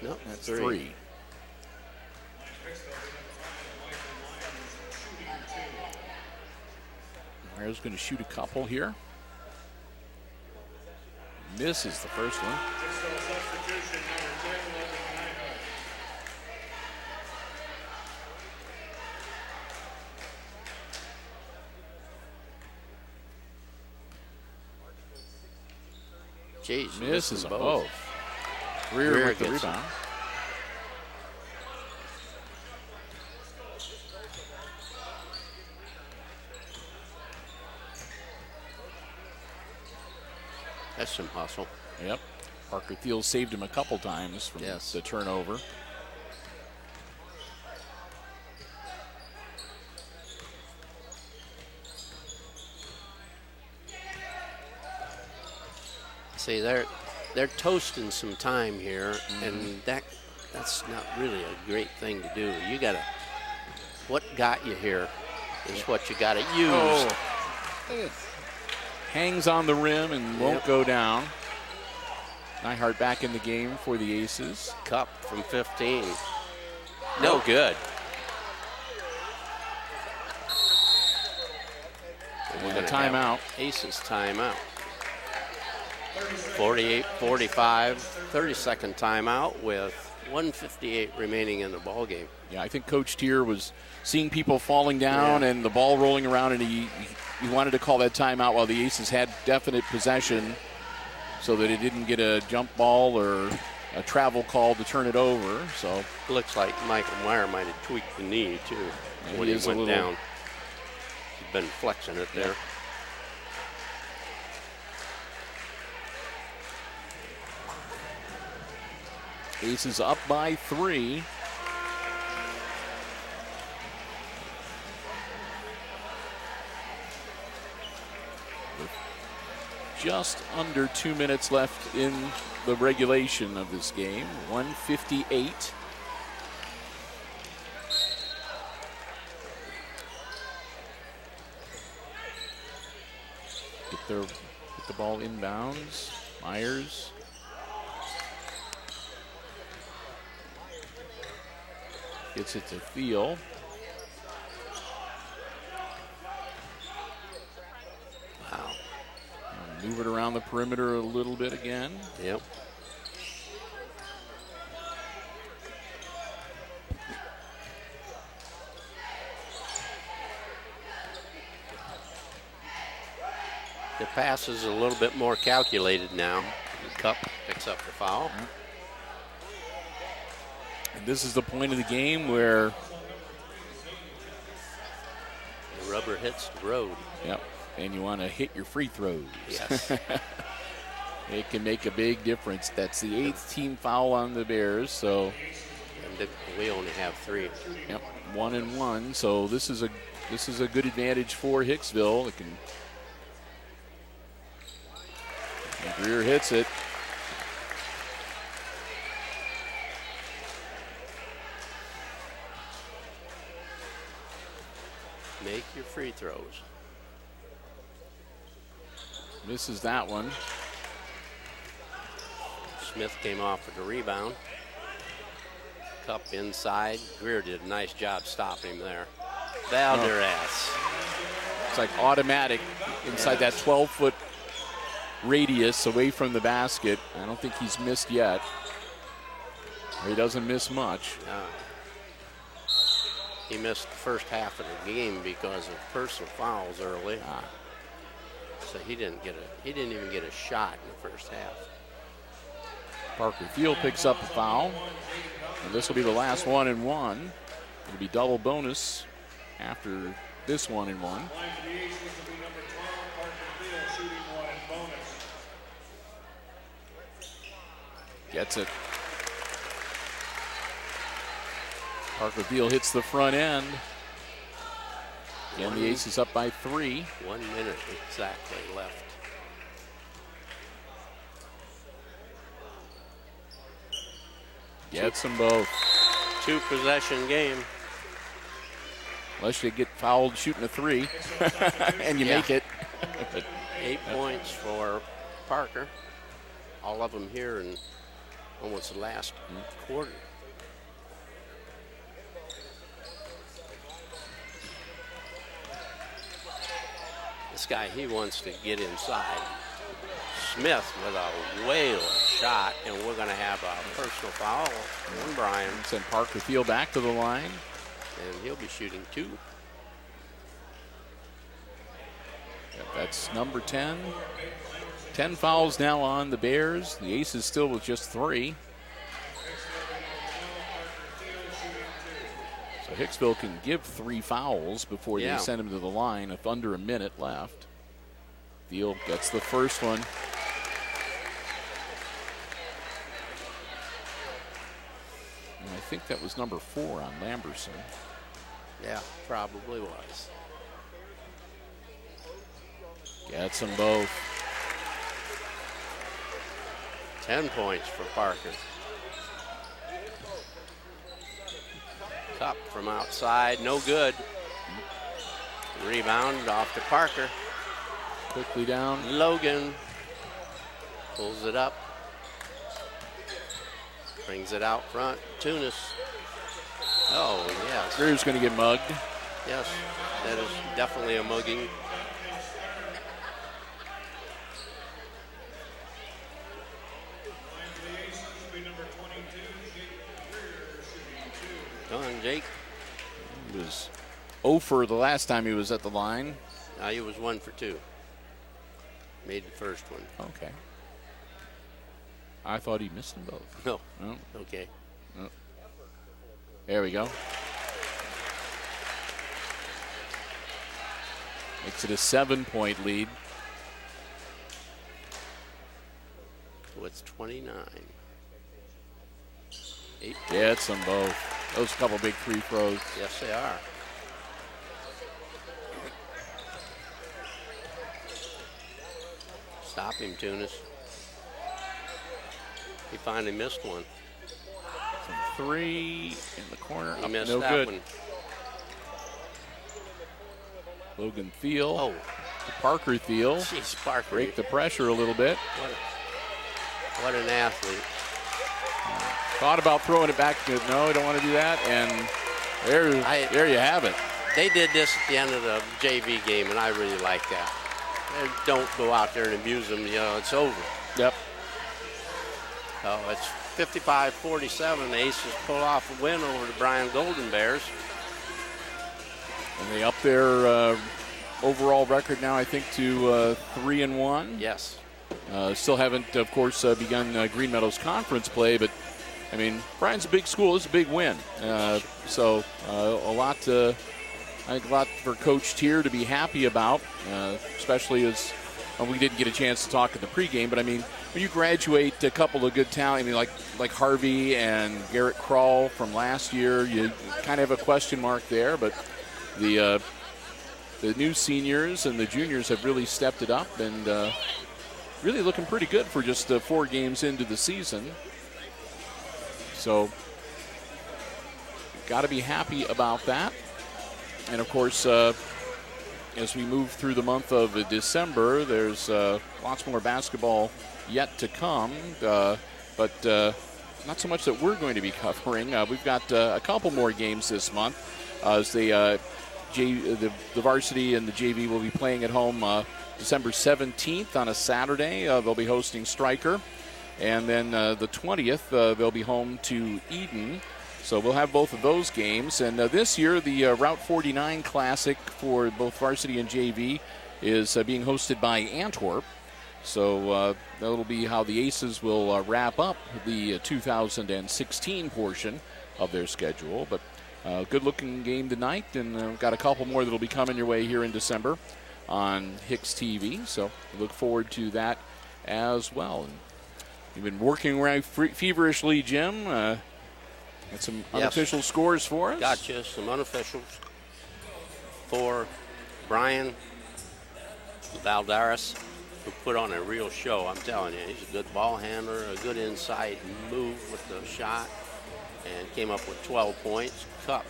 No, That's 3. Myers going to shoot a couple here. Misses the first one. Jeez, misses them both. Greer with the gets it. rebound. That's some hustle. Yep. Parker Thiel saved him a couple times from the turnover. See, they're toasting some time here, and that's not really a great thing to do. You gotta, what got you here is what you gotta use. Oh. Hangs on the rim and won't go down. Nyhart back in the game for the Aces. Cup from 15. No good. And a timeout. Aces timeout. 48-45, 30-second timeout with 1:58 remaining in the ball game. Yeah, I think Coach Tier was seeing people falling down and the ball rolling around, and he wanted to call that timeout while the Aces had definite possession so that it didn't get a jump ball or a travel call to turn it over. So looks like Michael Meyer might have tweaked the knee too when he went down. He's been flexing it there. Aces up by 3. With just under 2 minutes left in the regulation of this game. 1:58. Get the ball inbounds. Myers. Gets it to Thiel. Wow. Move it around the perimeter a little bit again. Yep. The pass is a little bit more calculated now. Cup picks up the foul. And this is the point of the game where the rubber hits the road. Yep. And you want to hit your free throws. Yes. It can make a big difference. That's the 8th team foul on the Bears. So, and we only have 3. Yep. 1-1. So this is a good advantage for Hicksville. It can. And Greer hits it. Make your free throws. Misses that one. Smith came off with the rebound. Cup inside. Greer did a nice job stopping him there. Valderez. It's like automatic inside that 12-foot radius away from the basket. I don't think he's missed yet. Or he doesn't miss much. He missed the first half of the game because of personal fouls early. So he didn't even get a shot in the first half. Parker Thiel picks up a foul. And this will be the last 1-1. It'll be double bonus after this 1-1. Gets it. Parker Thiel hits the front end. Again, the Aces up by 3. 1 minute exactly left. Gets them both. 2-possession game. Unless you get fouled shooting a 3 and you make it. 8 points for Parker. All of them here in almost the last quarter. This guy, he wants to get inside. Smith with a whale shot, and we're going to have a personal foul on Bryan. Send Parker Field back to the line. And he'll be shooting 2. Yep, that's number 10. 10 fouls now on the Bears. The Aces still with just 3. So Hicksville can give 3 fouls before they send him to the line with under a minute left. Field gets the first one. And I think that was number 4 on Lamberson. Yeah, probably was. Gets them both. 10 points for Parker. Cup from outside, no good. Rebound off to Parker. Quickly down. Logan pulls it up. Brings it out front. Tunis. Oh, yes. Drew's going to get mugged. Yes, that is definitely a mugging. Come on, Jake. He was 0 for the last time he was at the line. Now he was 1 for 2. Made the first one. Okay. I thought he missed them both. No. Oh. Okay. Oh. There we go. Makes it a 7-point lead. With 29. 8. Gets them both. Those couple big free throws. Yes, they are. Stop him, Tunis. He finally missed one. From 3 in the corner. He Up, missed no that good. one. Logan Thiel. Oh, To Parker Thiel. jeez, Parker. Break the pressure a little bit. What an athlete. Thought about throwing it back. No, I don't want to do that. And there you have it. They did this at the end of the JV game, and I really like that. They don't go out there and abuse them. You know, it's over. Yep. So it's 55-47. The Aces pull off a win over the Bryan Golden Bears. And they up their overall record now, I think, to 3-1. Yes. Still haven't, of course, begun Green Meadows Conference play, but I mean, Bryan's a big school. It's a big win. So a lot, I think, a lot for Coach Tier to be happy about, especially as we didn't get a chance to talk in the pregame. But I mean, when you graduate a couple of good talent, I mean, like Harvey and Garrett Krall from last year, you kind of have a question mark there. But the new seniors and the juniors have really stepped it up and really looking pretty good for just 4 games into the season. So, got to be happy about that. And of course, as we move through the month of December, there's lots more basketball yet to come, but not so much that we're going to be covering. We've got a couple more games this month as the varsity and the JV will be playing at home December 17th on a Saturday. They'll be hosting Stryker. And then the 20th, they'll be home to Eden. So we'll have both of those games. And this year, the Route 49 Classic for both varsity and JV is being hosted by Antwerp. So that'll be how the Aces will wrap up the 2016 portion of their schedule. But good-looking game tonight, and we've got a couple more that'll be coming your way here in December on HIX-TV. So we look forward to that as well. And you've been working around feverishly, Jim. Got some unofficial scores for us. Gotcha, some unofficials for Bryan Valdares, who put on a real show. I'm telling you, he's a good ball handler, a good inside move with the shot, and came up with 12 points. Cup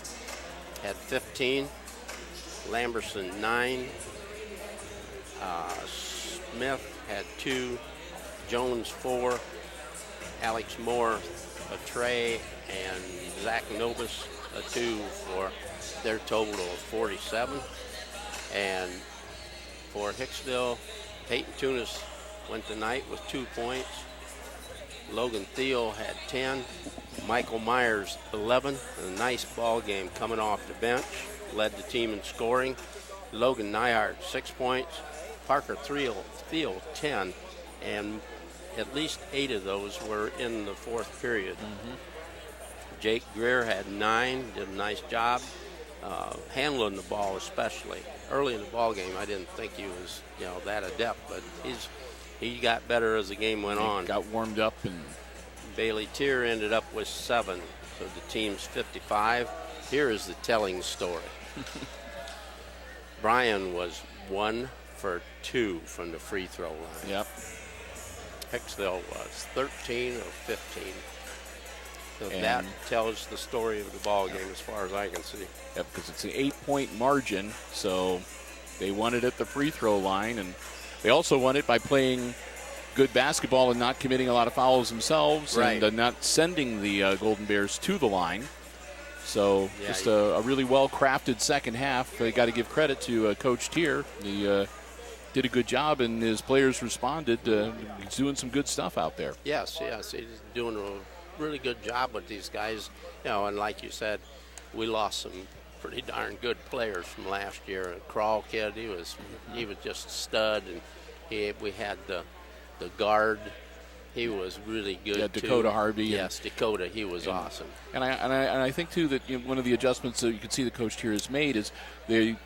had 15, Lamberson 9, Smith had 2, Jones 4, Alex Moore a tray, and Zach Nobis a 2 for their total of 47. And for Hicksville, Peyton Tunis went tonight with 2 points. Logan Thiel had 10. Michael Myers 11. A nice ball game coming off the bench. Led the team in scoring. Logan Nyhart 6 points. Parker Thiel 10. And at least 8 of those were in the fourth period. Jake Greer had 9. Did a nice job handling the ball, especially early in the ball game. I didn't think he was that adept, but he got better as the game went on. Got warmed up. And Bailey Tier ended up with 7, so the team's 55. Here is the telling story. Bryan was 1 for 2 from the free throw line. Yep. Hicksville was 13 of 15. So And that tells the story of the ball game as far as I can see. Yep, because it's an 8-point margin, so they won it at the free throw line, and they also won it by playing good basketball and not committing a lot of fouls themselves, right, and not sending the Golden Bears to the line. So yeah, just a really well-crafted second half. Got to give credit to Coach Tier. He did a good job, and his players responded. He's doing some good stuff out there. Yes, he's doing a really good job with these guys. And like you said, we lost some pretty darn good players from last year. And Crawl kid, he was just a stud, and we had the guard. He was really good. Yeah, Dakota too. Harvey. Yes, Dakota. He was awesome. And I think too that one of the adjustments that you can see the coach here has made is they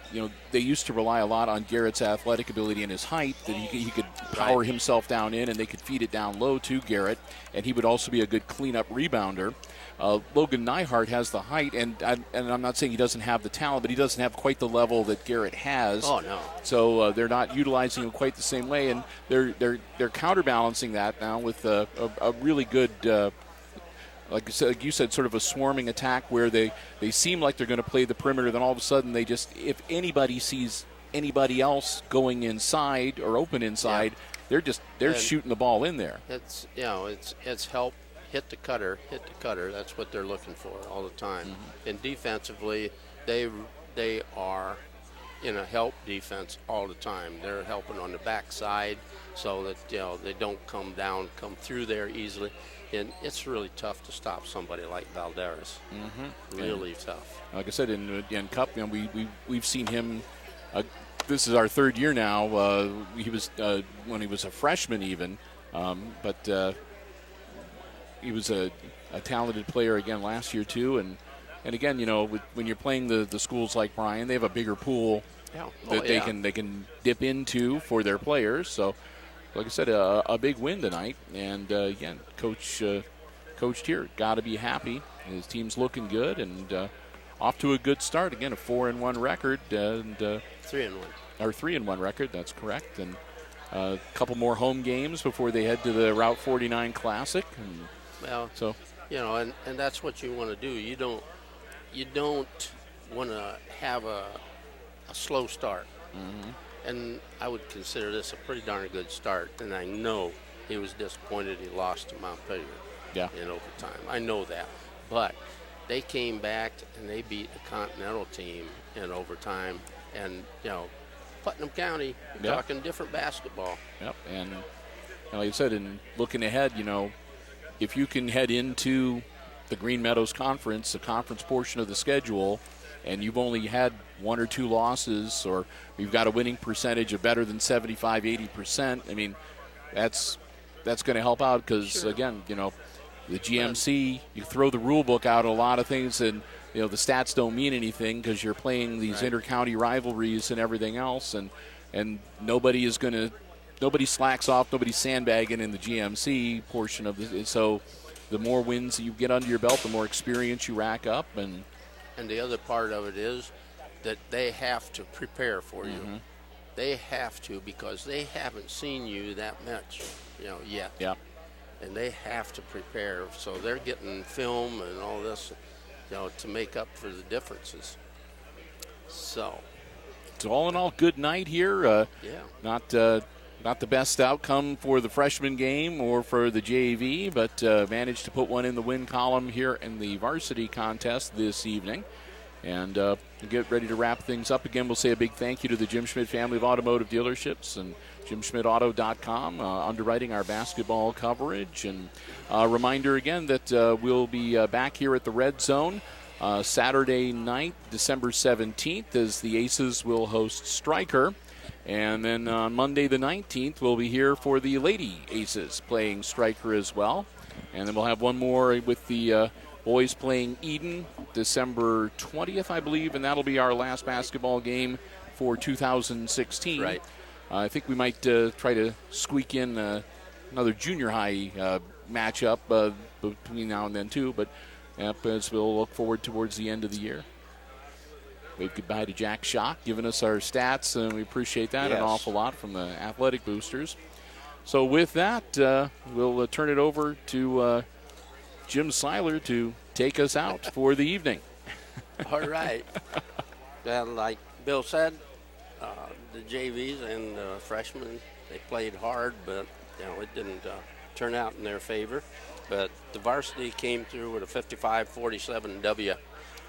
used to rely a lot on Garrett's athletic ability and his height, that he could power himself down in, and they could feed it down low to Garrett, and he would also be a good cleanup rebounder. Logan Nyhart has the height, and I'm not saying he doesn't have the talent, but he doesn't have quite the level that Garrett has. Oh no! So they're not utilizing him quite the same way, and they're counterbalancing that now with a really good, like you said, sort of a swarming attack where they seem like they're going to play the perimeter. Then all of a sudden they just, if anybody sees anybody else going inside or open inside, they're shooting the ball in there. It's it's help. Hit the cutter. That's what they're looking for all the time. And defensively, they are in a help defense all the time. They're helping on the backside so that they don't come through there easily. And it's really tough to stop somebody like Valdares. Really tough. Like I said, in Cup, we've seen him. This is our third year now. He was when he was a freshman even, but. He was a talented player again last year too, and again, when you're playing the schools like Bryan, they have a bigger pool that they can dip into for their players. So, like I said, a big win tonight, and again, Coach Tier got to be happy. His team's looking good and off to a good start. Again, a 4-1 record and 3-1. Or 3-1 record. That's correct, and a couple more home games before they head to the Route 49 Classic. Well, so and that's what you want to do. You don't want to have a slow start. And I would consider this a pretty darn good start. And I know he was disappointed he lost to Montpelier in overtime. I know that, but they came back and they beat the Continental team in overtime. And Putnam County, you're talking different basketball. Yep, and like I said, in looking ahead, if you can head into the Green Meadows Conference, the conference portion of the schedule, and you've only had 1 or 2 losses, or you've got a winning percentage of better than 75, 80%, I mean, that's going to help out because, again, the GMC, you throw the rule book out a lot of things, and, the stats don't mean anything because you're playing these inter-county rivalries and everything else, and nobody slacks off, nobody's sandbagging in the GMC portion of this. So the more wins you get under your belt, the more experience you rack up. And the other part of it is that they have to prepare for you. They have to, because they haven't seen you that much, yet. Yeah. And they have to prepare. So they're getting film and all this, to make up for the differences. So all in all, good night here. Not the best outcome for the freshman game or for the JV, but managed to put one in the win column here in the varsity contest this evening. And get ready to wrap things up. Again, we'll say a big thank you to the Jim Schmidt family of automotive dealerships and JimSchmidtAuto.com underwriting our basketball coverage. And a reminder again that we'll be back here at the Red Zone Saturday night, December 17th, as the Aces will host Stryker. And then on Monday the 19th, we'll be here for the Lady Aces playing Stryker as well. And then we'll have one more with the boys playing Eden December 20th, I believe, and that'll be our last basketball game for 2016. Right. I think we might try to squeak in another junior high matchup between now and then, too, but as we'll look forward towards the end of the year. Wave goodbye to Jack Schock, giving us our stats, and we appreciate that an awful lot from the Athletic Boosters. So with that, we'll turn it over to Jim Seiler to take us out for the evening. All right. Well, like Bill said, the JVs and freshmen, they played hard, but it didn't turn out in their favor. But the varsity came through with a 55-47 W,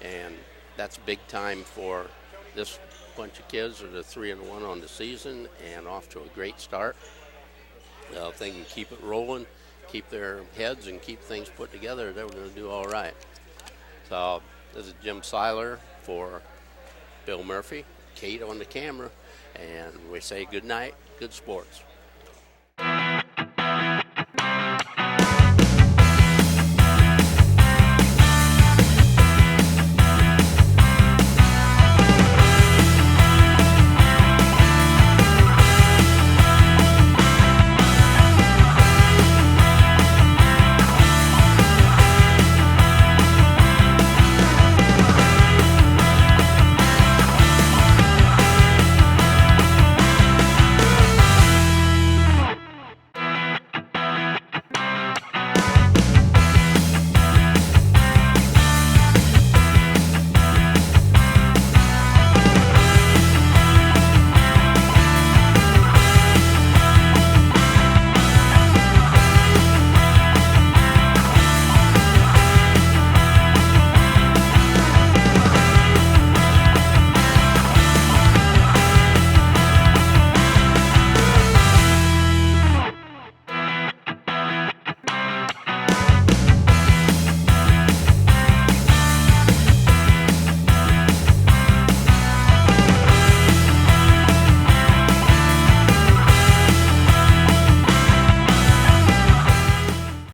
and that's big time for this bunch of kids that are 3-1 on the season and off to a great start. If they can keep it rolling, keep their heads and keep things put together, they're going to do all right. So this is Jim Seiler for Bill Murphy, Kate on the camera, and we say good night, good sports.